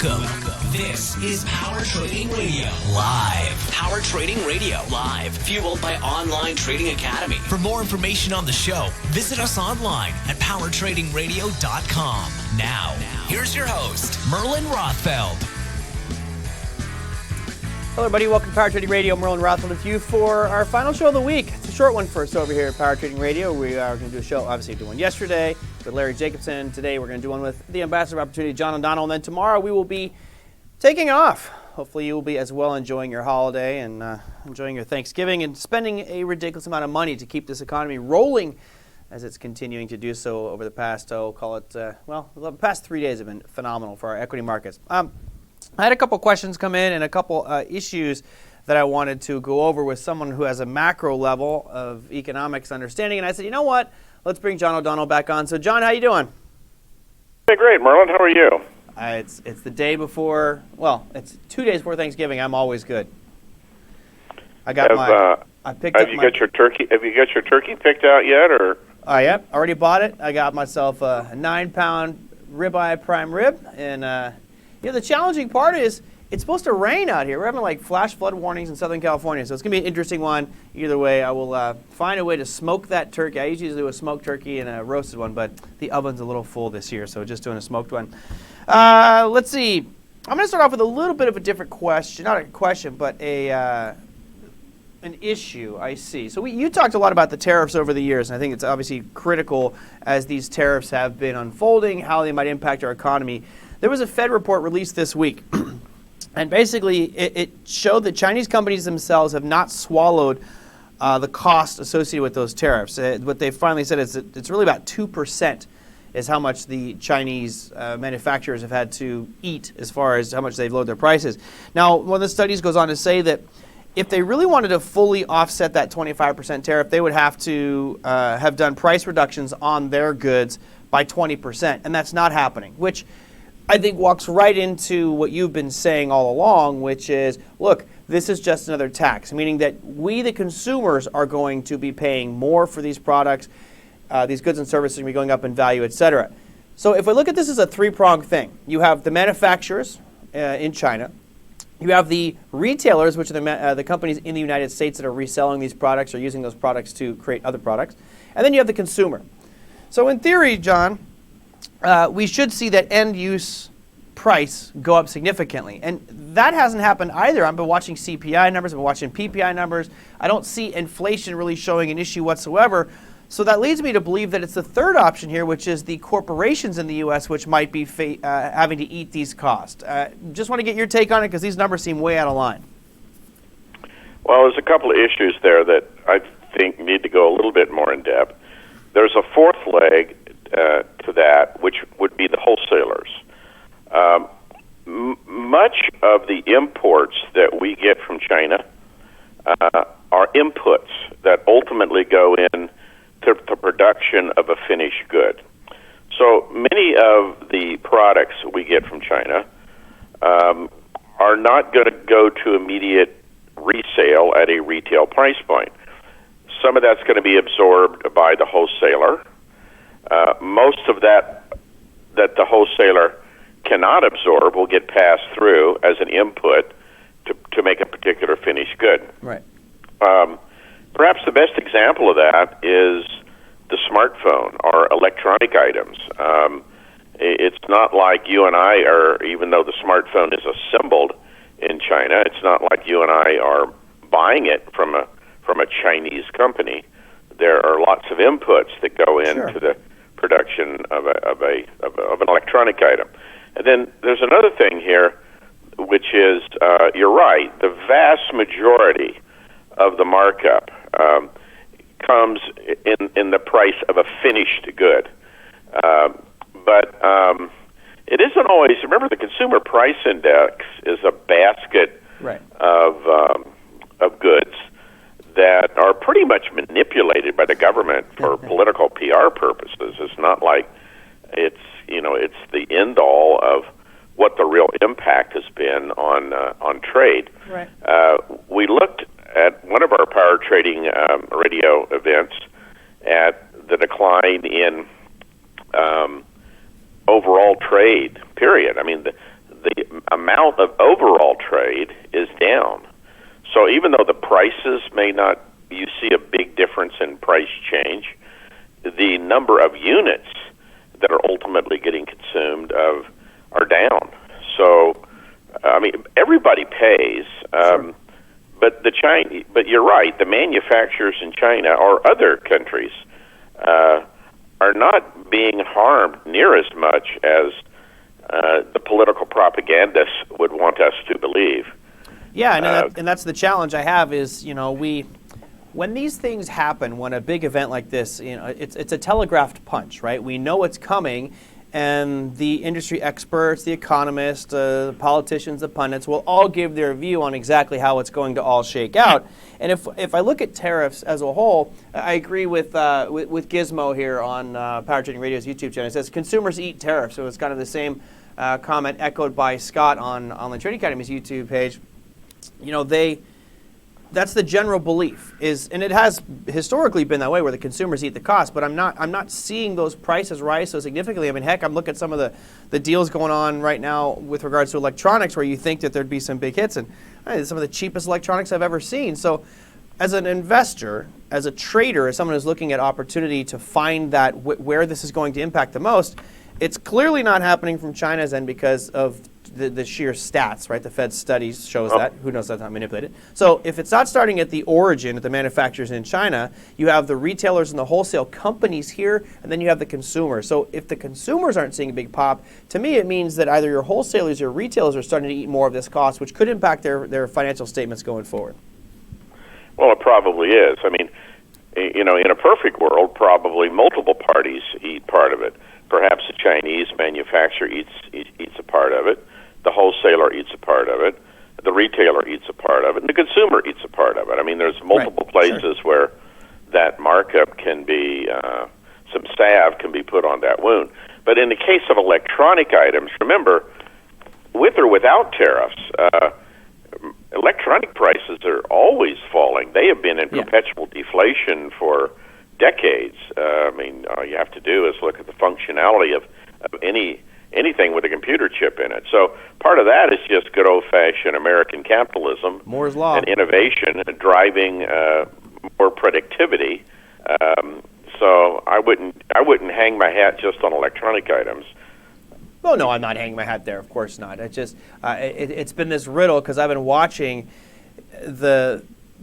Welcome. This is Power Trading Radio Live. Power Trading Radio Live, fueled by Online Trading Academy. For more information on the show, visit us online at powertradingradio.com. Now, here's your host, Merlin Rothfeld. Hello, everybody. Welcome to Power Trading Radio. Merlin Rothfeld with you for our final show of the week. It's a short one for us over here at Power Trading Radio. We are going to do a show, obviously, did one yesterday with Larry Jacobson. Today, we're going to do one with the Ambassador of Opportunity, John O'Donnell. And then tomorrow, we will be taking off. Hopefully, you will be as well enjoying your holiday and enjoying your Thanksgiving and spending a ridiculous amount of money to keep this economy rolling as it's continuing to do so over the past, the past 3 days have been phenomenal for our equity markets. I had a couple questions come in and a couple issues that I wanted to go over with someone who has a macro level of economics understanding. And I said, you know what? Let's bring John O'Donnell back on. So, John, how you doing? Hey, great, Merlin. How are you? It's the day before. Well, it's 2 days before Thanksgiving. I'm always good. I got Have you got your turkey picked out yet, or? Yep, already bought it. I got myself a 9-pound ribeye prime rib, and the challenging part is it's supposed to rain out here. We're having like flash flood warnings in Southern California, so it's going to be an interesting one. Either way, I will find a way to smoke that turkey. I usually do a smoked turkey and a roasted one, but the oven's a little full this year, so just doing a smoked one. Let's see. I'm going to start off with a little bit of a different question. Not a question, but an issue I see. So you talked a lot about the tariffs over the years, and I think it's obviously critical as these tariffs have been unfolding, how they might impact our economy. There was a Fed report released this week, and basically it showed that Chinese companies themselves have not swallowed the cost associated with those tariffs. What they finally said is that it's really about 2% is how much the Chinese manufacturers have had to eat as far as how much they've lowered their prices. Now, one of the studies goes on to say that if they really wanted to fully offset that 25% tariff, they would have to have done price reductions on their goods by 20%, and that's not happening, which I think walks right into what you've been saying all along, which is, look, this is just another tax, meaning that we, the consumers, are going to be paying more for these products. These goods and services are going to be going up in value, et cetera. So if we look at this as a three-pronged thing, you have the manufacturers in China, you have the retailers, which are the companies in the United States that are reselling these products or using those products to create other products, and then you have the consumer. So in theory, John, we should see that end-use price go up significantly. And that hasn't happened either. I've been watching CPI numbers, I've been watching PPI numbers. I don't see inflation really showing an issue whatsoever. So that leads me to believe that it's the third option here, which is the corporations in the U.S., which might be having to eat these costs. Just want to get your take on it, because these numbers seem way out of line. Well, there's a couple of issues there that I think need to go a little bit more in depth. There's a fourth leg to that, which would be the wholesalers. Much of the imports that we get from China are inputs that ultimately go in to the production of a finished good. So many of the products we get from China are not going to go to immediate resale at a retail price point. Some of that's going to be absorbed by the wholesaler. Most of that the wholesaler cannot absorb will get passed through as an input to make a particular finished good. Right. Perhaps the best example of that is the smartphone or electronic items. It's not like you and I are, even though the smartphone is assembled in China, it's not like you and I are buying it from a Chinese company. There are lots of inputs that go into the production of an electronic item. And then there's another thing here, which is, you're right, the vast majority of the markup comes in the price of a finished good. But it isn't always, remember, the Consumer Price Index is a basket of goods that are pretty much manipulated by the government for political PR purposes. It's not like it's the end all of what the real impact has been on trade. Right. We looked at one of our power trading radio events at the decline in overall trade, period. I mean, the amount of overall trade is down. So even though the prices may not, you see a big difference in price change, the number of units that are ultimately getting consumed are down. So, I mean, everybody pays, Sure. but you're right. The manufacturers in China or other countries are not being harmed near as much as the political propagandists would want us to believe. Yeah, and that's the challenge I have is, when these things happen, when a big event like this, it's a telegraphed punch, right? We know it's coming, and the industry experts, the economists, the politicians, the pundits will all give their view on exactly how it's going to all shake out. And if I look at tariffs as a whole, I agree with Gizmo here on Power Trading Radio's YouTube channel. It says consumers eat tariffs. So it's kind of the same comment echoed by Scott on Online Trading Academy's YouTube page. That's the general belief and it has historically been that way where the consumers eat the cost, but I'm not seeing those prices rise so significantly. I mean, heck, I'm looking at some of the deals going on right now with regards to electronics where you think that there'd be some big hits, and some of the cheapest electronics I've ever seen. So as an investor, as a trader, as someone who's looking at opportunity to find that where this is going to impact the most, it's clearly not happening from China's end because of the sheer stats, right? The Fed studies shows that. Who knows that's not manipulated. So if it's not starting at the origin, at the manufacturers in China, you have the retailers and the wholesale companies here, and then you have the consumers. So if the consumers aren't seeing a big pop, to me it means that either your wholesalers or retailers are starting to eat more of this cost, which could impact their financial statements going forward. Well, it probably is. I mean, in a perfect world, probably multiple parties eat part of it. Perhaps the Chinese manufacturer eats a part of it. The wholesaler eats a part of it, the retailer eats a part of it, and the consumer eats a part of it. I mean, there's multiple places where that markup can be, some salve can be put on that wound. But in the case of electronic items, remember, with or without tariffs, electronic prices are always falling. They have been in perpetual deflation for decades. I mean, all you have to do is look at the functionality of anything with a computer chip in it. So part of that is just good old-fashioned American capitalism, Moore's Law, and innovation, driving more productivity. So I wouldn't hang my hat just on electronic items. Oh no, I'm not hanging my hat there. Of course not. It's been this riddle because I've been watching a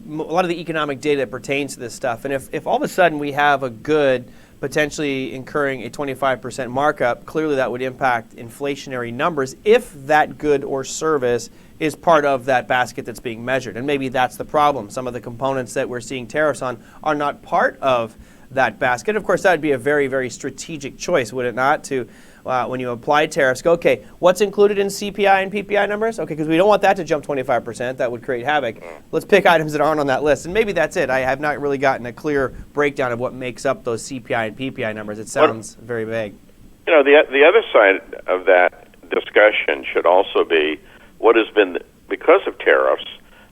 lot of the economic data that pertains to this stuff, and if all of a sudden we have a good potentially incurring a 25% markup, clearly that would impact inflationary numbers if that good or service is part of that basket that's being measured. And maybe that's the problem. Some of the components that we're seeing tariffs on are not part of that basket. Of course, that would be a very, very strategic choice, would it not, to when you apply tariffs, go, okay, what's included in CPI and PPI numbers? Okay, because we don't want that to jump 25%. That would create havoc. Let's pick items that aren't on that list. And maybe that's it. I have not really gotten a clear breakdown of what makes up those CPI and PPI numbers. It sounds very vague. The other side of that discussion should also be what has been, because of tariffs,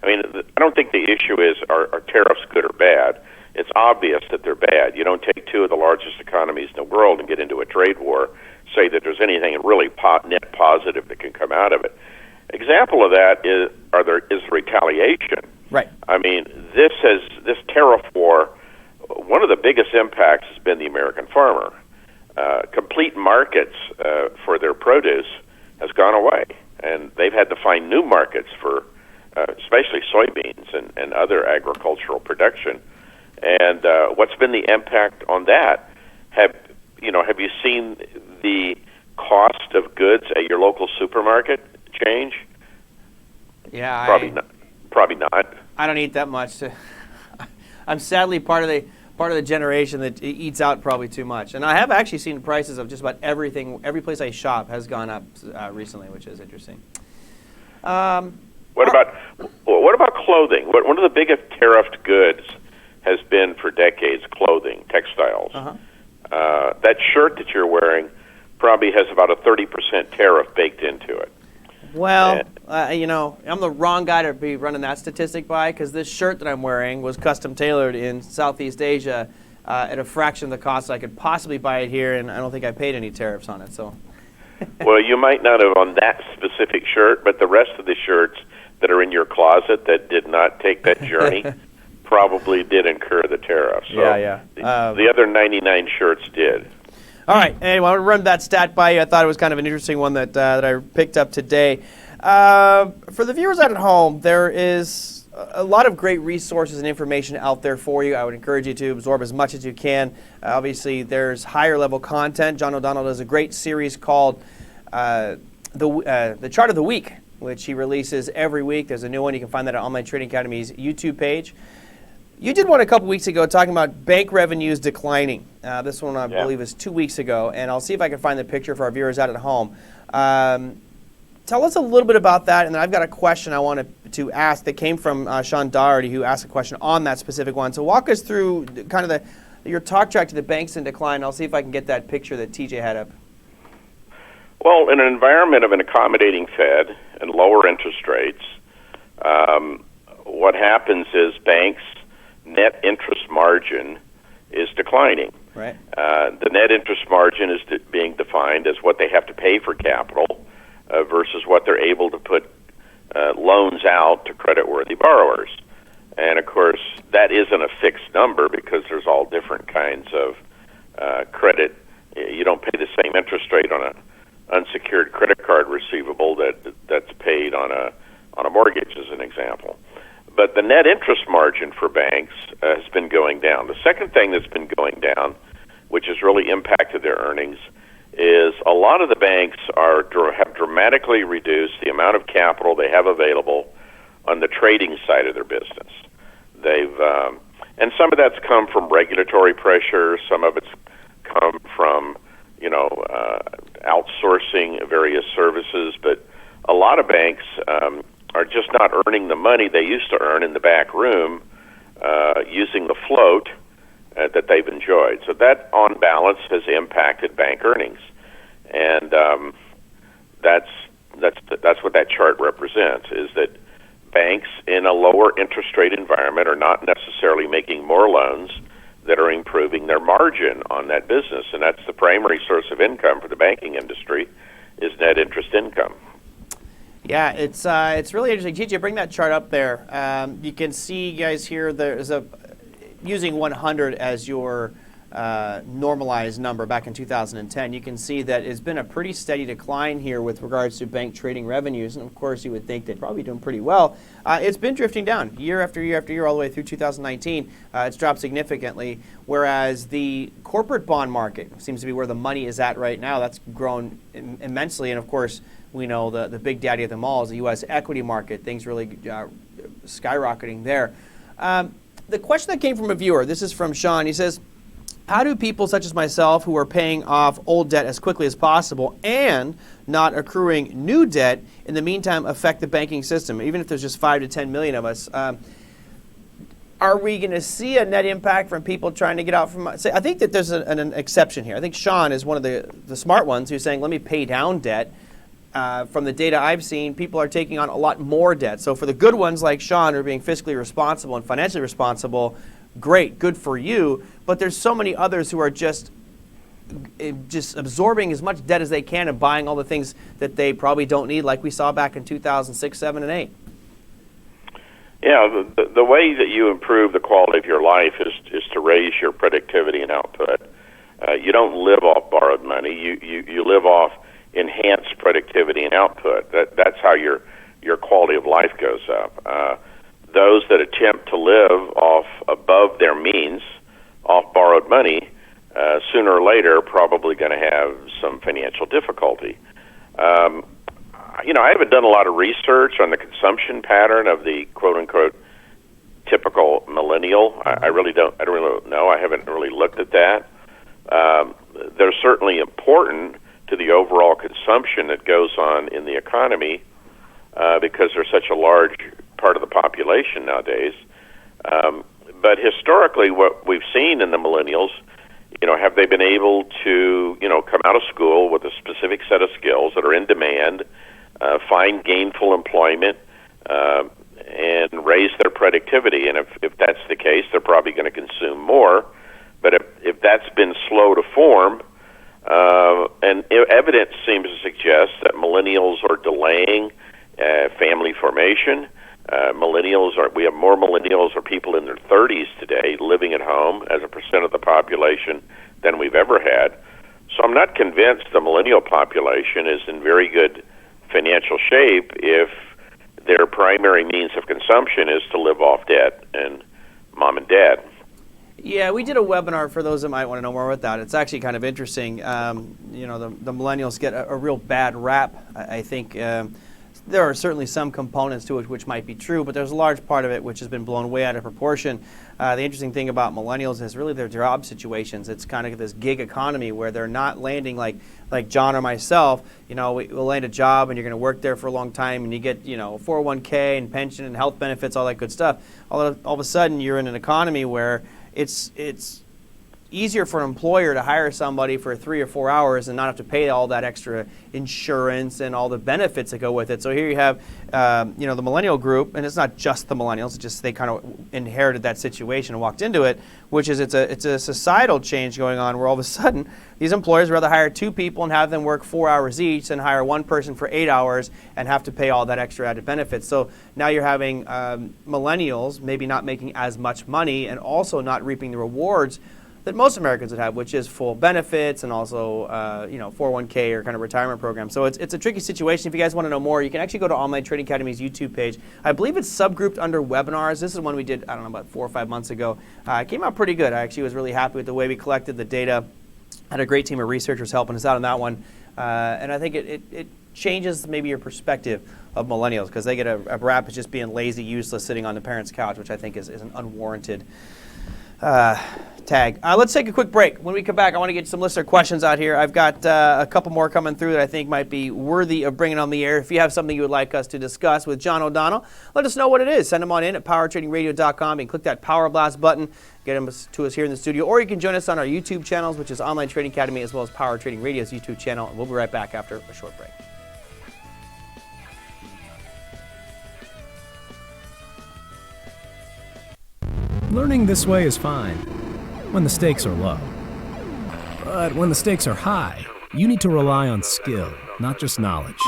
I mean, I don't think the issue is are tariffs good or bad. It's obvious that they're bad. You don't take two of the largest economies in the world and get into a trade war, say that there's anything really net positive that can come out of it. Example of that is retaliation. Right. I mean, this tariff war, one of the biggest impacts has been the American farmer. Complete markets for their produce has gone away, and they've had to find new markets for especially soybeans and other agricultural production. And what's been the impact on that? Have you seen the cost of goods at your local supermarket change? Yeah, Probably not. I don't eat that much. I'm sadly part of the generation that eats out probably too much. And I have actually seen prices of just about everything. Every place I shop has gone up recently, which is interesting. What about clothing? One of the biggest tariffed goods has been for decades clothing, textiles. That shirt that you're wearing probably has about a 30% tariff baked into it. Well, I'm the wrong guy to be running that statistic by, because this shirt that I'm wearing was custom tailored in Southeast Asia at a fraction of the cost I could possibly buy it here, and I don't think I paid any tariffs on it. So, well, you might not have on that specific shirt, but the rest of the shirts that are in your closet that did not take that journey probably did incur the tariff. So the other 99 shirts did. All right. Anyway, I want to run that stat by you. I thought it was kind of an interesting one that I picked up today. For the viewers out at home, there is a lot of great resources and information out there for you. I would encourage you to absorb as much as you can. Obviously, there's higher level content. John O'Donnell does a great series called the Chart of the Week, which he releases every week. There's a new one. You can find that at Online Trading Academy's YouTube page. You did one a couple weeks ago talking about bank revenues declining. This one, I believe, is 2 weeks ago, and I'll see if I can find the picture for our viewers out at home. Tell us a little bit about that, and then I've got a question I wanted to ask that came from Sean Doherty, who asked a question on that specific one. So walk us through kind of your talk track to the banks in decline. I'll see if I can get that picture that TJ had up. Well, in an environment of an accommodating Fed and lower interest rates, what happens is banks' net interest margin is declining. Right. The net interest margin is being defined as what they have to pay for capital versus what they're able to put loans out to creditworthy borrowers. And, of course, that isn't a fixed number because there's all different kinds of credit. You don't pay the same interest rate on an unsecured credit card receivable that's paid on a mortgage, as an example. But the net interest margin for banks has been going down. The second thing that's been going down, which has really impacted their earnings, is a lot of the banks have dramatically reduced the amount of capital they have available on the trading side of their business. And some of that's come from regulatory pressure. Some of it's come from outsourcing various services. But a lot of banks are just not earning the money they used to earn in the back room using the float that they've enjoyed. So that, on balance, has impacted bank earnings, and that's what that chart represents. Is that banks in a lower interest rate environment are not necessarily making more loans that are improving their margin on that business, and that's the primary source of income for the banking industry is net interest income. Yeah, it's really interesting. TJ, bring that chart up there. You can see, guys, here there's using 100 as your normalized number back in 2010. You can see that it's been a pretty steady decline here with regards to bank trading revenues, and of course you would think they'd probably be doing pretty well. It's been drifting down year after year after year all the way through 2019. It's dropped significantly, whereas the corporate bond market seems to be where the money is at right now. That's grown immensely, and of course we know the big daddy of them all is the U.S. equity market. Things really skyrocketing there. The question that came from a viewer, this is from Sean. He says, how do people such as myself who are paying off old debt as quickly as possible and not accruing new debt in the meantime affect the banking system, even if there's just 5 to 10 million of us? Are we going to see a net impact from people trying to get out from? I think that there's an exception here. I think Sean is one of the smart ones who's saying, let me pay down debt. From the data I've seen, people are taking on a lot more debt. So for the good ones like Sean who are being fiscally responsible and financially responsible, great, good for you. But there's so many others who are just absorbing as much debt as they can and buying all the things that they probably don't need, like we saw back in 2006, 7, and 8. Yeah, the way that you improve the quality of your life is to raise your productivity and output. You don't live off borrowed money. You live off enhanced productivity and output. That's how your quality of life goes up. Those that attempt to live off above their means, off borrowed money, sooner or later are probably going to have some financial difficulty. I haven't done a lot of research on the consumption pattern of the quote-unquote typical millennial. I really don't know. I haven't really looked at that. They're certainly important to the overall consumption that goes on in the economy because they're such a large part of the population nowadays. But historically, what we've seen in the millennials, have they been able to, come out of school with a specific set of skills that are in demand, find gainful employment, and raise their productivity? And if that's the case, they're probably going to consume more. But if that's been slow to form, And evidence seems to suggest that millennials are delaying family formation. We have more millennials or people in their 30s today living at home as a percent of the population than we've ever had. So I'm not convinced the millennial population is in very good financial shape if their primary means of consumption is to live off debt and mom and dad. Yeah, we did a webinar for those that might want to know more about that. It's actually kind of interesting. The millennials get a real bad rap. I think there are certainly some components to it which might be true, but there's a large part of it which has been blown way out of proportion. The interesting thing about millennials is really their job situations. It's kind of this gig economy where they're not landing like John or myself. We'll land a job and you're going to work there for a long time and you get 401k and pension and health benefits, all that good stuff. All of a sudden you're in an economy where it's easier for an employer to hire somebody for 3 or 4 hours and not have to pay all that extra insurance and all the benefits that go with it. So here you have, the millennial group, and it's not just the millennials. It's just they kind of inherited that situation and walked into it, which is it's a societal change going on where all of a sudden these employers rather hire 2 people and have them work 4 hours each than hire 1 person for 8 hours and have to pay all that extra added benefits. So now you're having millennials maybe not making as much money and also not reaping the rewards that most Americans would have, which is full benefits and also 401k or kind of retirement program. So it's a tricky situation. If you guys want to know more, you can actually go to Online Trading Academy's YouTube page. I believe it's subgrouped under webinars. This is one we did, about 4 or 5 months ago. It came out pretty good. I actually was really happy with the way we collected the data. Had a great team of researchers helping us out on that one. And I think it changes maybe your perspective of millennials because they get a rap as just being lazy, useless, sitting on the parents' couch, which I think is an unwarranted tag. Let's take a quick break. When we come back, I want to get some listener questions out here. I've got a couple more coming through that I think might be worthy of bringing on the air. If you have something you would like us to discuss with John O'Donnell, let us know what it is. Send them on in at powertradingradio.com and click that Power Blast button. Get them to us here in the studio. Or you can join us on our YouTube channels, which is Online Trading Academy as well as Power Trading Radio's YouTube channel. And we'll be right back after a short break. Learning this way is fine when the stakes are low. But when the stakes are high, you need to rely on skill, not just knowledge.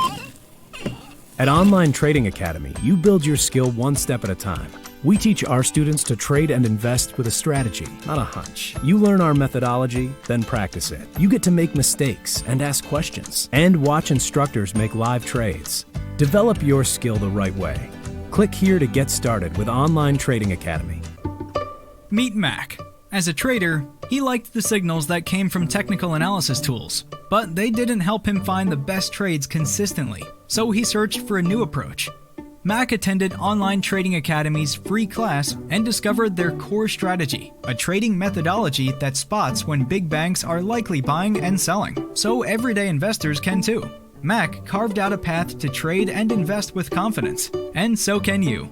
At Online Trading Academy, you build your skill one step at a time. We teach our students to trade and invest with a strategy, not a hunch. You learn our methodology, then practice it. You get to make mistakes and ask questions, and watch instructors make live trades. Develop your skill the right way. Click here to get started with Online Trading Academy. Meet Mac. As a trader, he liked the signals that came from technical analysis tools, but they didn't help him find the best trades consistently, so he searched for a new approach. Mac attended Online Trading Academy's free class and discovered their core strategy, a trading methodology that spots when big banks are likely buying and selling, so everyday investors can too. Mac carved out a path to trade and invest with confidence, and so can you.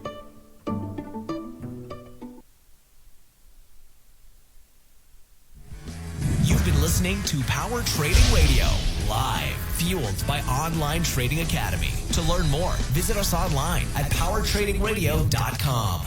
Listening to Power Trading Radio, live, fueled by Online Trading Academy. To learn more, visit us online at powertradingradio.com.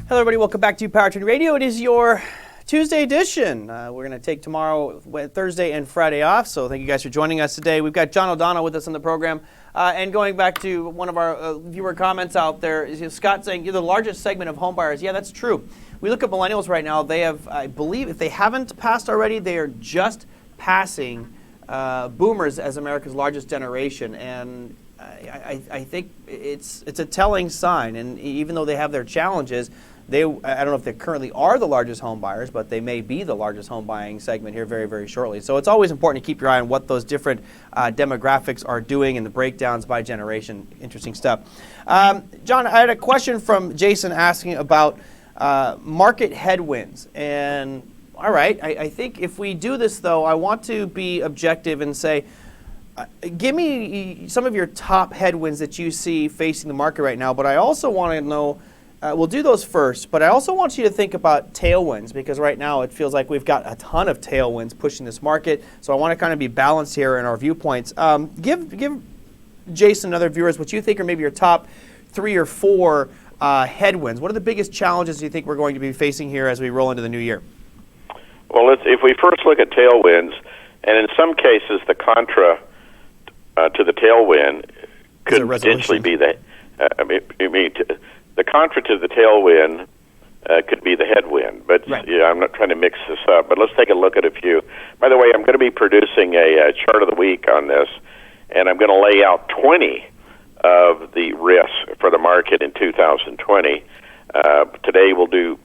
Hello, everybody. Welcome back to Power Trading Radio. It is your Tuesday edition. We're going to take tomorrow, Thursday, and Friday off, so thank you guys for joining us today. We've got John O'Donnell with us on the program. And going back to one of our viewer comments out there, is Scott saying you're the largest segment of home buyers. Yeah, that's true. We look at millennials right now. They have, I believe, if they haven't passed already, they are just passing boomers as America's largest generation. And I think it's a telling sign. And even though they have their challenges, I don't know if they currently are the largest home buyers, but they may be the largest home buying segment here very, very shortly. So it's always important to keep your eye on what those different demographics are doing and the breakdowns by generation. Interesting stuff. John, I had a question from Jason asking about market headwinds. And all right, I think if we do this, though, I want to be objective and say, give me some of your top headwinds that you see facing the market right now. But I also want to know, we'll do those first, but I also want you to think about tailwinds, because right now it feels like we've got a ton of tailwinds pushing this market. So I want to kind of be balanced here in our viewpoints. Give Jason and other viewers what you think are maybe your top 3 or 4 headwinds. What are the biggest challenges you think we're going to be facing here as we roll into the new year? Well, if we first look at tailwinds, and in some cases the contra to the tailwind could potentially be the contra to the tailwind could be the headwind. But right. Yeah, I'm not trying to mix this up. But let's take a look at a few. By the way, I'm going to be producing a chart of the week on this, and I'm going to lay out 20 of the risks for the market in 2020. Today we'll do,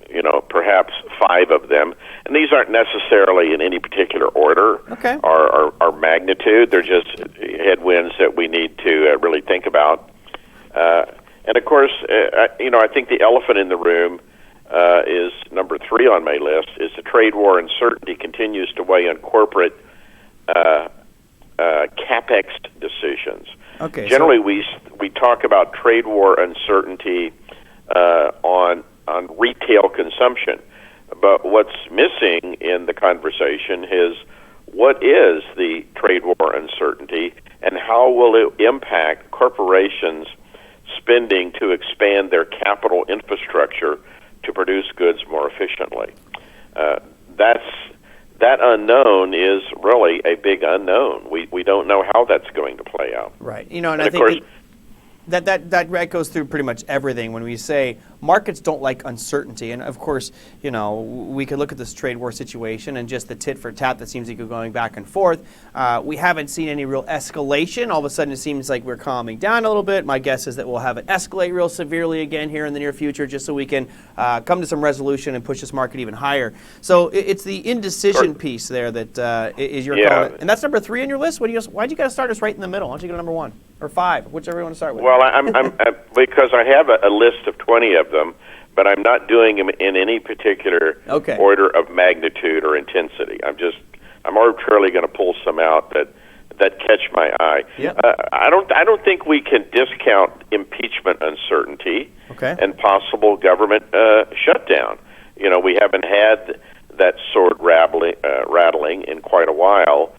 perhaps 5 of them, and these aren't necessarily in any particular order or magnitude. They're just headwinds that we need to really think about. And of course, I think the elephant in the room is number 3 on my list. Is the trade war uncertainty continues to weigh on corporate capex decisions. Okay. Generally, we talk about trade war uncertainty on retail consumption, but what's missing in the conversation is what is the trade war uncertainty and how will it impact corporations' spending to expand their capital infrastructure to produce goods more efficiently. That unknown is really a big unknown. We don't know how that's going to play out. Right. And I think that goes through pretty much everything when we say markets don't like uncertainty. And of course, we could look at this trade war situation and just the tit for tat that seems to be going back and forth. We haven't seen any real escalation. All of a sudden, it seems like we're calming down a little bit. My guess is that we'll have it escalate real severely again here in the near future, just so we can come to some resolution and push this market even higher. So it's the indecision piece there that is your comment. And that's number 3 on your list. Why'd you got to start us right in the middle? Why don't you go to number 1 or 5, whichever you want to start with? Well, I'm because I have a list of 20 of them, but I'm not doing them in any particular order of magnitude or intensity. I'm arbitrarily going to pull some out that catch my eye. Yep. I don't think we can discount impeachment uncertainty and possible government shutdown. We haven't had that sword rattling in quite a while.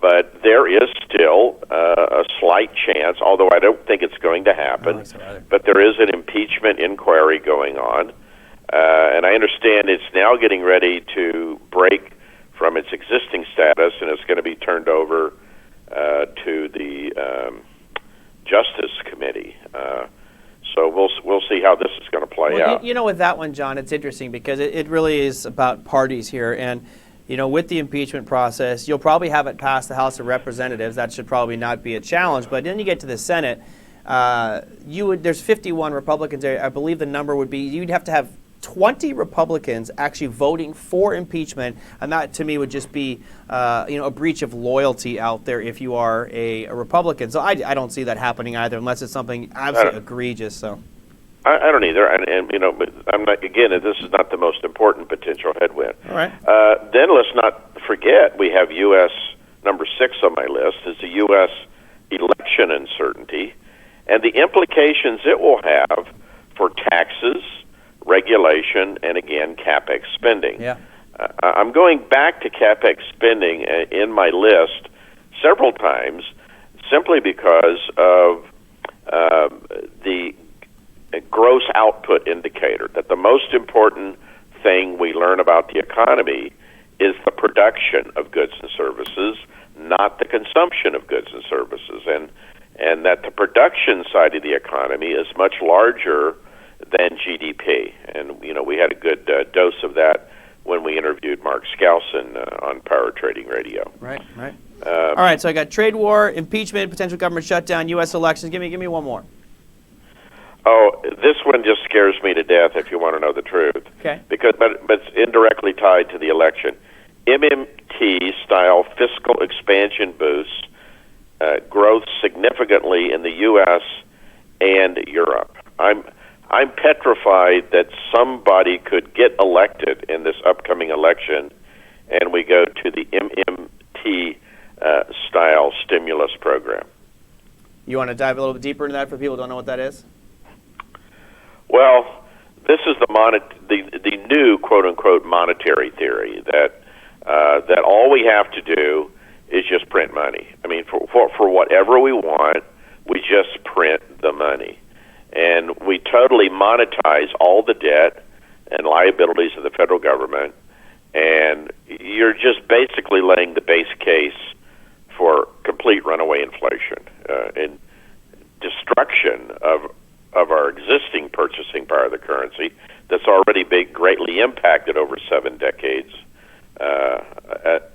But there is still a slight chance, although I don't think it's going to happen, but there is an impeachment inquiry going on. And I understand it's now getting ready to break from its existing status, and it's going to be turned over to the Justice Committee. So we'll see how this is going to play out. With that one, John, it's interesting because it really is about parties here. And with the impeachment process, you'll probably have it pass the House of Representatives. That should probably not be a challenge. But then you get to the Senate, there's 51 Republicans there. I believe the number would be you'd have to have 20 Republicans actually voting for impeachment, and that to me would just be a breach of loyalty out there if you are a Republican. So I don't see that happening either, unless it's something absolutely egregious. So. I don't either, and but I'm not. Again, this is not the most important potential headwind. All right. Then let's not forget we have U.S. number 6 on my list is the U.S. election uncertainty, and the implications it will have for taxes, regulation, and again capex spending. Yeah. I'm going back to capex spending in my list several times, simply because of the gross output indicator, that the most important thing we learn about the economy is the production of goods and services, not the consumption of goods and services, and that the production side of the economy is much larger than GDP. And we had a good dose of that when we interviewed Mark Skousen on Power Trading Radio. Right. All right, so I got trade war, impeachment, potential government shutdown, U.S. elections. Give me one more. Oh, this one just scares me to death, if you want to know the truth. Okay. But it's indirectly tied to the election. MMT-style fiscal expansion boosts growth significantly in the U.S. and Europe. I'm petrified that somebody could get elected in this upcoming election, and we go to the MMT-style stimulus program. You want to dive a little bit deeper into that for people who don't know what that is? Well, this is the new quote unquote monetary theory that all we have to do is just print money. I mean, for whatever we want, we just print the money, and we totally monetize all the debt and liabilities of the federal government, and you're just basically laying the base case for complete runaway inflation and destruction of our existing purchasing power of the currency that's already been greatly impacted over 7 decades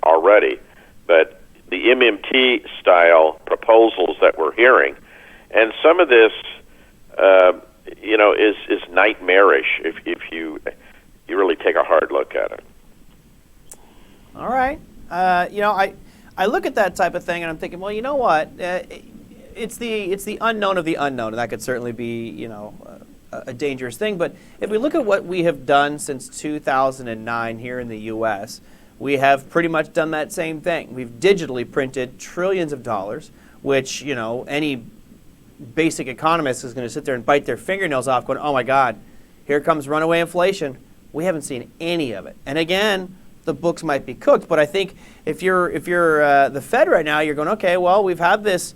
already. But the MMT style proposals that we're hearing, and some of this, is nightmarish if you really take a hard look at it. All right. I look at that type of thing and I'm thinking, well, you know what? It's the unknown of the unknown, and that could certainly be, a dangerous thing. But if we look at what we have done since 2009 here in the U.S., we have pretty much done that same thing. We've digitally printed trillions of dollars, which, any basic economist is going to sit there and bite their fingernails off going, oh my God, here comes runaway inflation. We haven't seen any of it. And again, the books might be cooked, but I think if you're the Fed right now, you're going, okay, well, we've had this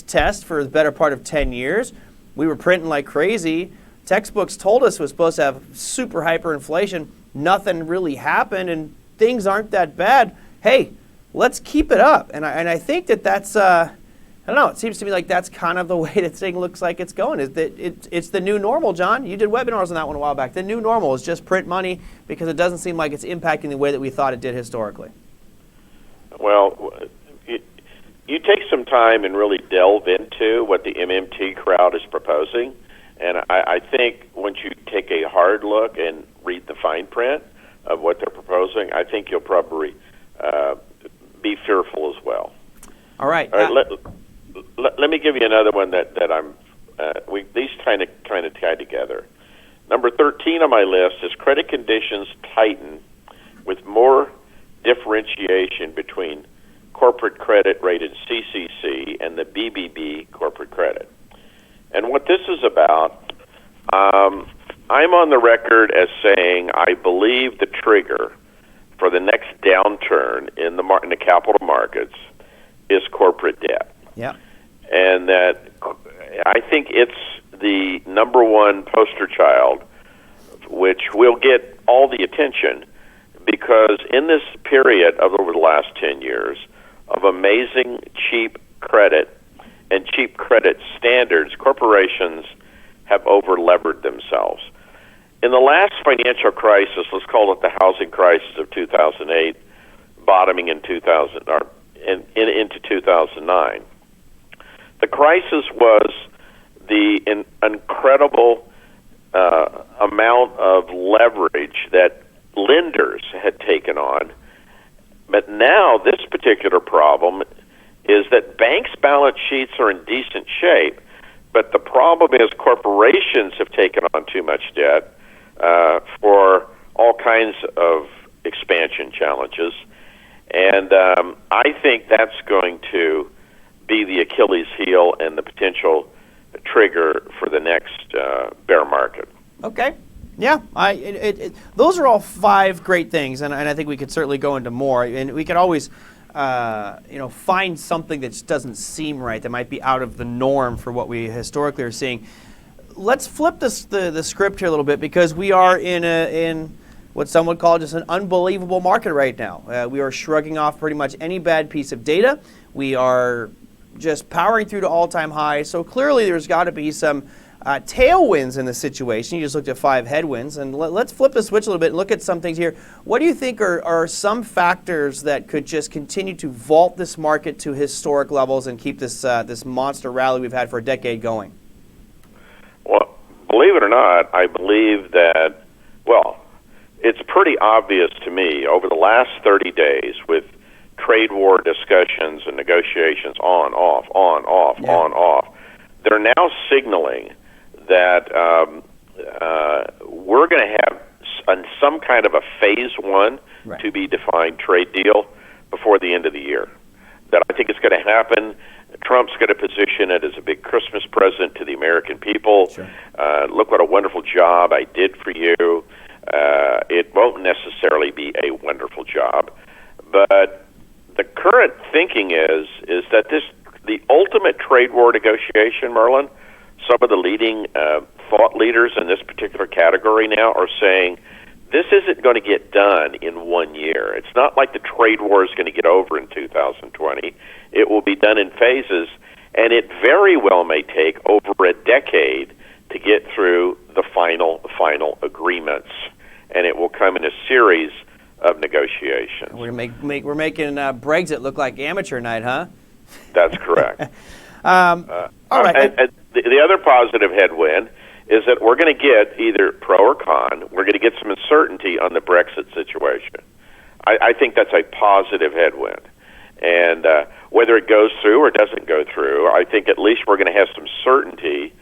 test for the better part of 10 years. We were printing like crazy. Textbooks told us it was supposed to have super hyperinflation. Nothing really happened, and things aren't that bad. Hey, let's keep it up. And I think that's, I don't know, it seems to me like that's kind of the way that thing looks like it's going. Is that it's the new normal, John. You did webinars on that one a while back. The new normal is just print money because it doesn't seem like it's impacting the way that we thought it did historically. Well, you take some time and really delve into what the MMT crowd is proposing, and I think once you take a hard look and read the fine print of what they're proposing, I think you'll probably be fearful as well. All right. Let me give you another one that I'm. These kind of tie together. Number 13 on my list is credit conditions tighten with more differentiation between corporate credit rated CCC and the BBB corporate credit. And what this is about, I'm on the record as saying I believe the trigger for the next downturn in the capital markets is corporate debt. Yeah. And that I think it's the number one poster child, which will get all the attention because in this period of over the last 10 years of amazing cheap credit and cheap credit standards, corporations have over-levered themselves. In the last financial crisis, let's call it the housing crisis of 2008, bottoming in 2000 or into 2009, the crisis was the incredible amount of leverage that lenders had taken on. But now this particular problem is that banks' balance sheets are in decent shape, but the problem is corporations have taken on too much debt for all kinds of expansion challenges. And I think that's going to be the Achilles heel and the potential trigger for the next bear market. Okay. Yeah, those are all 5 great things, and I think we could certainly go into more. And we could always, find something that just doesn't seem right, that might be out of the norm for what we historically are seeing. Let's flip the script here a little bit because we are in what some would call just an unbelievable market right now. We are shrugging off pretty much any bad piece of data. We are just powering through to all-time highs. So clearly there's got to be some tailwinds in the situation. You just looked at 5 headwinds. And let's flip the switch a little bit and look at some things here. What do you think are some factors that could just continue to vault this market to historic levels and keep this monster rally we've had for a decade going? Well, believe it or not, I believe that, it's pretty obvious to me over the last 30 days with trade war discussions and negotiations on, off, they're now signaling that we're going to have some kind of a phase 1 to be defined trade deal before the end of the year. That I think it's going to happen. Trump's going to position it as a big Christmas present to the American people. Sure. Look what a wonderful job I did for you. It won't necessarily be a wonderful job, but the current thinking is that the ultimate trade war negotiation, Merlin, some of the leading thought leaders in this particular category now are saying this isn't going to get done in 1 year. It's not like the trade war is going to get over in 2020. It will be done in phases, and it very well may take over a decade to get through the final agreements, and it will come in a series of negotiations. We're making Brexit look like amateur night, huh? That's correct. All right. And the other positive headwind is that we're going to get either pro or con. We're going to get some uncertainty on the Brexit situation. I think that's a positive headwind. And whether it goes through or doesn't go through, I think at least we're going to have some certainty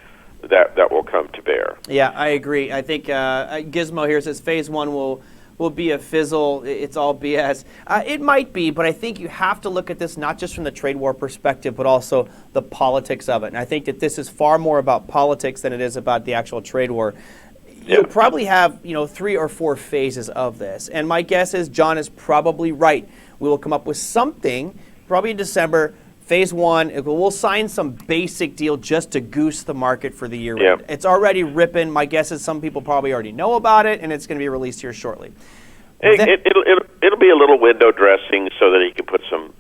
that will come to bear. Yeah, I agree. I think Gizmo here says phase one will be a fizzle. It's all BS. It might be, but I think you have to look at this not just from the trade war perspective, but also the politics of it. And I think that this is far more about politics than it is about the actual trade war. You'll probably have 3 or 4 phases of this. And my guess is John is probably right. We will come up with something probably in December. Phase one, we'll sign some basic deal just to goose the market for the year end. It's already ripping. My guess is some people probably already know about it, and it's going to be released here shortly. It'll be a little window dressing so that he can put some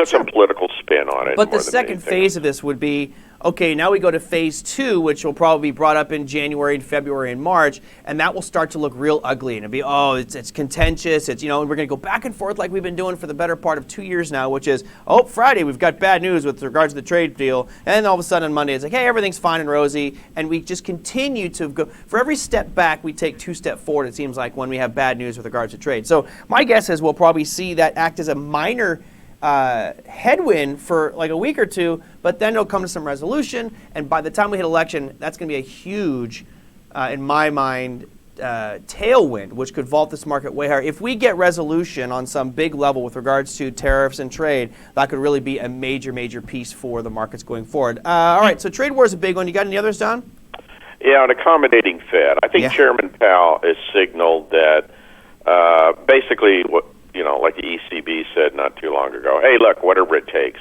some political spin on it. But the second phase of this would be, okay, now we go to phase 2, which will probably be brought up in January and February and March, and that will start to look real ugly. And it'll be, it's contentious. It's, and we're going to go back and forth like we've been doing for the better part of 2 years now, which is, Friday, we've got bad news with regards to the trade deal. And then all of a sudden on Monday, it's like, hey, everything's fine and rosy. And we just continue to go. For every step back, we take 2 steps forward, it seems like, when we have bad news with regards to trade. So my guess is we'll probably see that act as a minor headwind for like a week or two, but then it'll come to some resolution, and by the time we hit election, that's going to be a huge, in my mind, tailwind, which could vault this market way higher. If we get resolution on some big level with regards to tariffs and trade, that could really be a major, major piece for the markets going forward. All right, so trade war is a big one. You got any others, Don? Yeah, an accommodating Fed. I think Chairman Powell has signaled that basically what, like the ECB said not too long ago, hey, look, whatever it takes.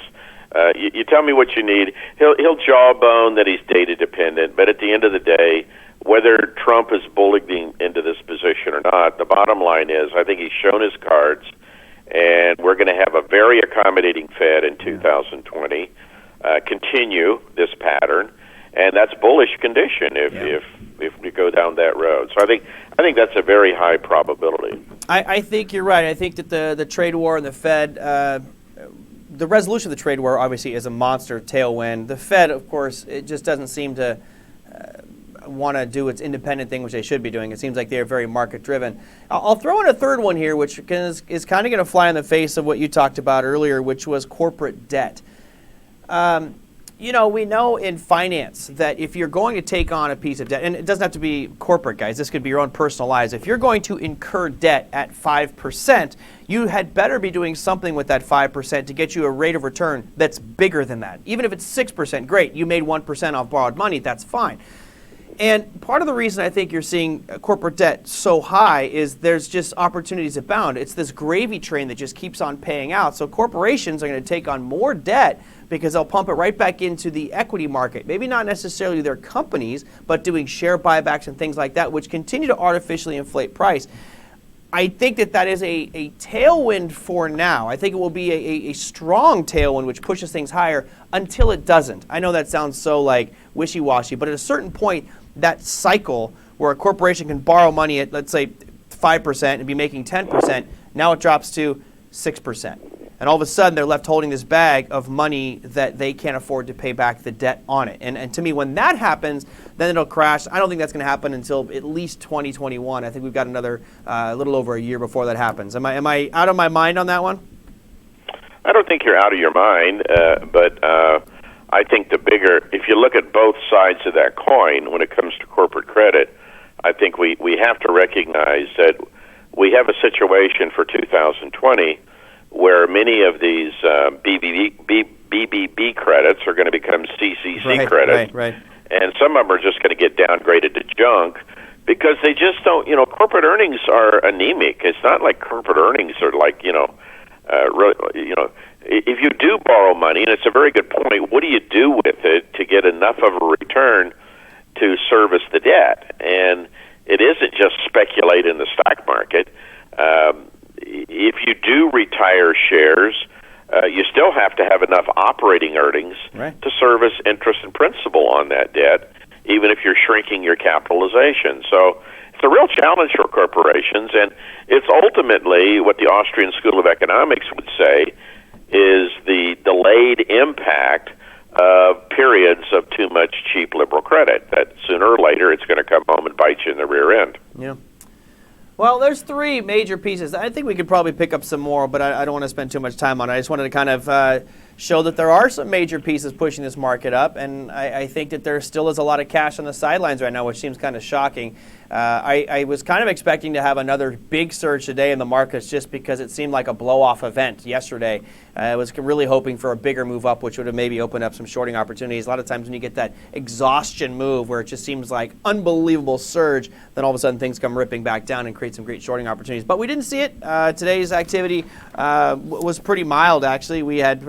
You tell me what you need. He'll jawbone that he's data dependent, but at the end of the day, whether Trump is bullying into this position or not, the bottom line is I think he's shown his cards, and we're going to have a very accommodating Fed in 2020, continue this pattern, and that's bullish condition if we go down that road. So I think that's a very high probability. I think you're right. I think that the trade war and the Fed, the resolution of the trade war obviously is a monster tailwind. The Fed, of course, it just doesn't seem to want to do its independent thing, which they should be doing. It seems like they're very market-driven. I'll throw in a third one here, which is kind of going to fly in the face of what you talked about earlier, which was corporate debt. We know in finance that if you're going to take on a piece of debt, and it doesn't have to be corporate, guys, this could be your own personal lives. If you're going to incur debt at 5%, you had better be doing something with that 5% to get you a rate of return that's bigger than that. Even if it's 6%, great, you made 1% off borrowed money, that's fine. And part of the reason I think you're seeing corporate debt so high is there's just opportunities abound. It's this gravy train that just keeps on paying out. So corporations are going to take on more debt because they'll pump it right back into the equity market. Maybe not necessarily their companies, but doing share buybacks and things like that, which continue to artificially inflate price. I think that is a tailwind for now. I think it will be a strong tailwind which pushes things higher until it doesn't. I know that sounds so like wishy-washy, but at a certain point, that cycle where a corporation can borrow money at, let's say, 5% and be making 10%, now it drops to 6%. And all of a sudden, they're left holding this bag of money that they can't afford to pay back the debt on it. And to me, when that happens, then it'll crash. I don't think that's going to happen until at least 2021. I think we've got another little over a year before that happens. Am I out of my mind on that one? I don't think you're out of your mind, but I think if you look at both sides of that coin when it comes to corporate credit, I think we have to recognize that we have a situation for 2020 where many of these BBB credits are going to become CCC credits. Right. And some of them are just going to get downgraded to junk because they just don't, corporate earnings are anemic. It's not like corporate earnings are like, if you do borrow money, and it's a very good point, what do you do with it to get enough of a return to service the debt? And it isn't just speculation speculate in the stock market. If you do retire shares, you still have to have enough operating earnings to service interest and principal on that debt, even if you're shrinking your capitalization. So it's a real challenge for corporations, and it's ultimately what the Austrian School of Economics would say is the delayed impact of periods of too much cheap liberal credit, that sooner or later it's going to come home and bite you in the rear end. Yeah. Well, there's three major pieces. I think we could probably pick up some more, but I don't want to spend too much time on it. I just wanted to kind of show that there are some major pieces pushing this market up, and I think that there still is a lot of cash on the sidelines right now, which seems kind of shocking. I was kind of expecting to have another big surge today in the markets just because it seemed like a blow-off event yesterday. I was really hoping for a bigger move up, which would have maybe opened up some shorting opportunities. A lot of times when you get that exhaustion move where it just seems like unbelievable surge, then all of a sudden things come ripping back down and create some great shorting opportunities. But we didn't see it. Today's activity was pretty mild, actually. We had,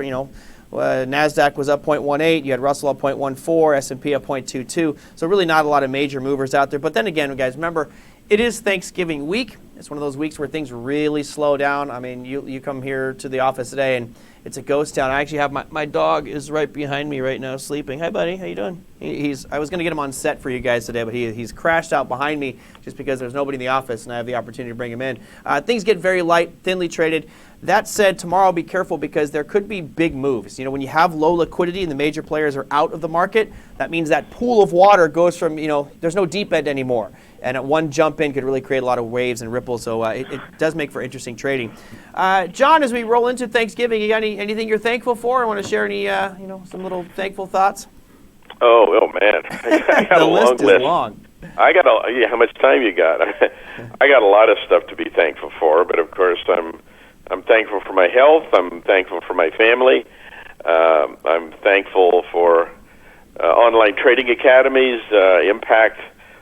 NASDAQ was up 0.18, you had Russell up 0.14, S&P up 0.22, so really not a lot of major movers out there. But then again, guys, remember, it is Thanksgiving week. It's one of those weeks where things really slow down. I mean, you come here to the office today, and it's a ghost town. I actually have my dog is right behind me right now sleeping. Hi, buddy. How you doing? I was going to get him on set for you guys today, but he's crashed out behind me just because there's nobody in the office, and I have the opportunity to bring him in. Things get very light, thinly traded. That said, tomorrow be careful because there could be big moves. When you have low liquidity and the major players are out of the market, that means that pool of water goes from, there's no deep end anymore. And at one jump in could really create a lot of waves and ripples, so it does make for interesting trading. John, as we roll into Thanksgiving, you got anything you're thankful for? I want to share any, some little thankful thoughts? Oh man, I got the a long list is long. How much time you got? I got a lot of stuff to be thankful for, but of course I'm thankful for my health. I'm thankful for my family. I'm thankful for online trading academies' impact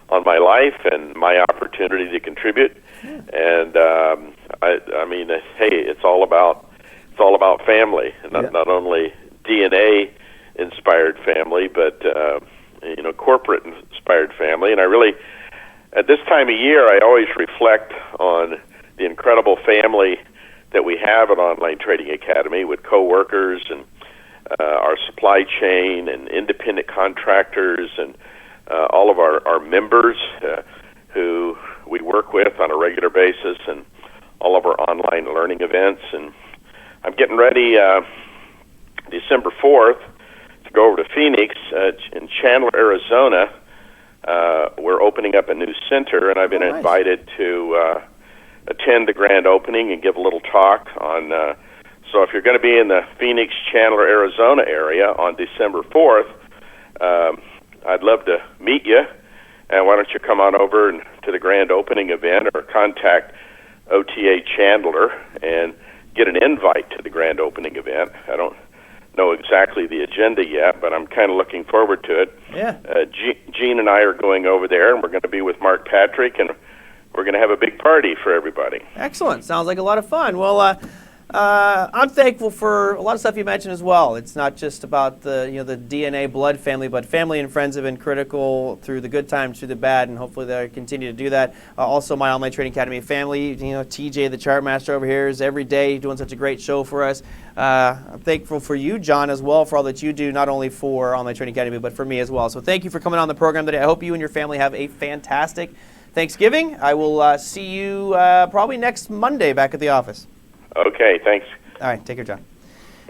on my life and my opportunity to contribute. And I mean, hey, it's all about family, and not only DNA inspired family, but corporate inspired family. And I really, at this time of year, I always reflect on the incredible family that we have at Online Trading Academy with coworkers and our supply chain and independent contractors and all of our members who we work with on a regular basis, and all of our online learning events. And I'm getting ready December 4th to go over to Phoenix in Chandler, Arizona. We're opening up a new center, and I've been invited to attend the grand opening and give a little talk on. So if you're going to be in the Phoenix, Chandler, Arizona area on December 4th, I'd love to meet you. And why don't you come on over to the grand opening event, or contact OTA Chandler and get an invite to the grand opening event. I don't know exactly the agenda yet, but I'm kind of looking forward to it. Yeah. Gene and I are going over there, and we're going to be with Mark Patrick, and we're going to have a big party for everybody. Excellent. Sounds like a lot of fun. Well, I'm thankful for a lot of stuff you mentioned as well. It's not just about the the DNA blood family, but family and friends have been critical through the good times, through the bad, and hopefully they'll continue to do that. Also, my Online Trading Academy family, TJ, the chart master over here, is every day doing such a great show for us. I'm thankful for you, John, as well, for all that you do, not only for Online Trading Academy, but for me as well. So thank you for coming on the program today. I hope you and your family have a fantastic Thanksgiving. I will see you probably next Monday back at the office. Okay, thanks. All right, take care, John.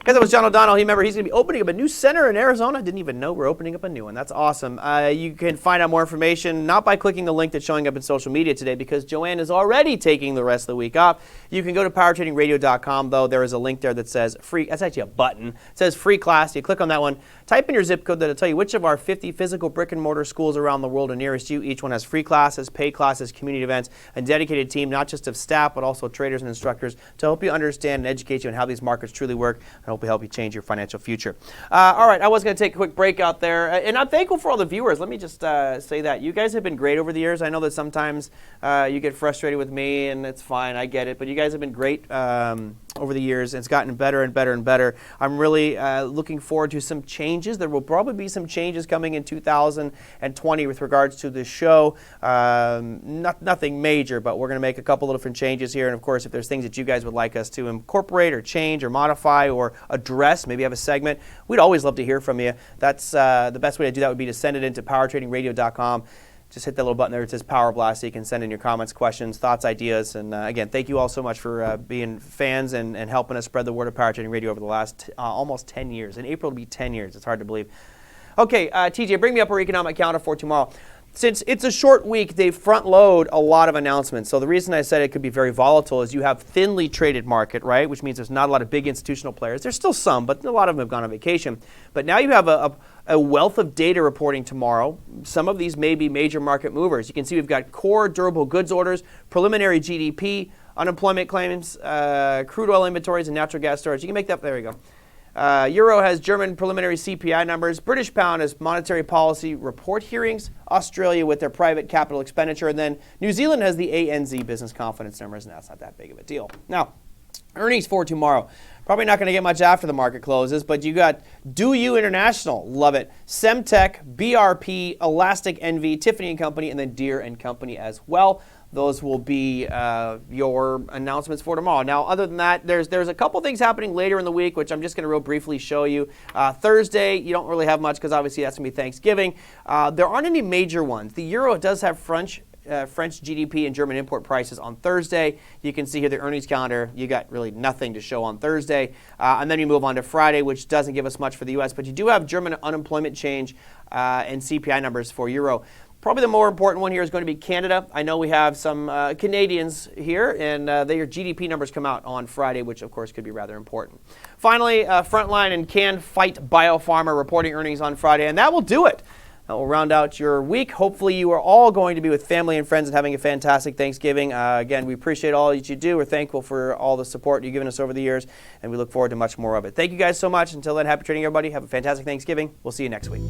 Guys, that was John O'Donnell. Remember, he's going to be opening up a new center in Arizona. Didn't even know we're opening up a new one. That's awesome. You can find out more information, not by clicking the link that's showing up in social media today, because Joanne is already taking the rest of the week off. You can go to powertradingradio.com, though. There is a link there that says free. That's actually a button. It says free class. You click on that one. Type in your zip code that'll tell you which of our 50 physical brick and mortar schools around the world are nearest you. Each one has free classes, paid classes, community events, a dedicated team, not just of staff, but also traders and instructors to help you understand and educate you on how these markets truly work, and hopefully help you change your financial future. All right, I was going to take a quick break out there, and I'm thankful for all the viewers. Let me just say that. You guys have been great over the years. I know that sometimes you get frustrated with me, and it's fine. I get it. But you guys have been great. over the years, and it's gotten better and better and better. I'm really looking forward to some changes. There will probably be some changes coming in 2020 with regards to the show. Nothing major, but we're going to make a couple of different changes here. And of course, if there's things that you guys would like us to incorporate or change or modify or address, maybe have a segment, we'd always love to hear from you. That's the best way to do that would be to send it into powertradingradio.com. Just hit that little button there. It says Power Blast, so you can send in your comments, questions, thoughts, ideas. And again, thank you all so much for being fans and helping us spread the word of Power Trading Radio over the last almost 10 years. In April, it'll be 10 years. It's hard to believe. Okay, TJ, bring me up our economic calendar for tomorrow. Since it's a short week, they front load a lot of announcements. So the reason I said it could be very volatile is you have thinly traded market, right? Which means there's not a lot of big institutional players. There's still some, but a lot of them have gone on vacation. But now you have a wealth of data reporting tomorrow. Some of these may be major market movers. You can see we've got core durable goods orders, preliminary GDP, unemployment claims, crude oil inventories, and natural gas storage. You can make that, there we go. Euro has German preliminary CPI numbers. British pound has monetary policy report hearings. Australia with their private capital expenditure. And then New Zealand has the ANZ business confidence numbers, and that's not that big of a deal. Now, earnings for tomorrow. Probably not going to get much after the market closes, but you got Do You International, love it. Semtech, BRP, Elastic NV, Tiffany & Company, and then Deere & Company as well. Those will be your announcements for tomorrow. Now, other than that, there's a couple things happening later in the week, which I'm just going to real briefly show you. Thursday, you don't really have much because obviously that's going to be Thanksgiving. There aren't any major ones. The euro does have French GDP and German import prices on Thursday. You can see here the earnings calendar. You got really nothing to show on Thursday. And then you move on to Friday, which doesn't give us much for the U.S., but you do have German unemployment change and CPI numbers for euro. Probably the more important one here is going to be Canada. I know we have some Canadians here, and their GDP numbers come out on Friday, which of course could be rather important. Finally, Frontline and Can Fight Biopharma reporting earnings on Friday, and that will do it. That will round out your week. Hopefully you are all going to be with family and friends and having a fantastic Thanksgiving. Again, we appreciate all that you do. We're thankful for all the support you've given us over the years, and we look forward to much more of it. Thank you guys so much. Until then, happy trading, everybody. Have a fantastic Thanksgiving. We'll see you next week.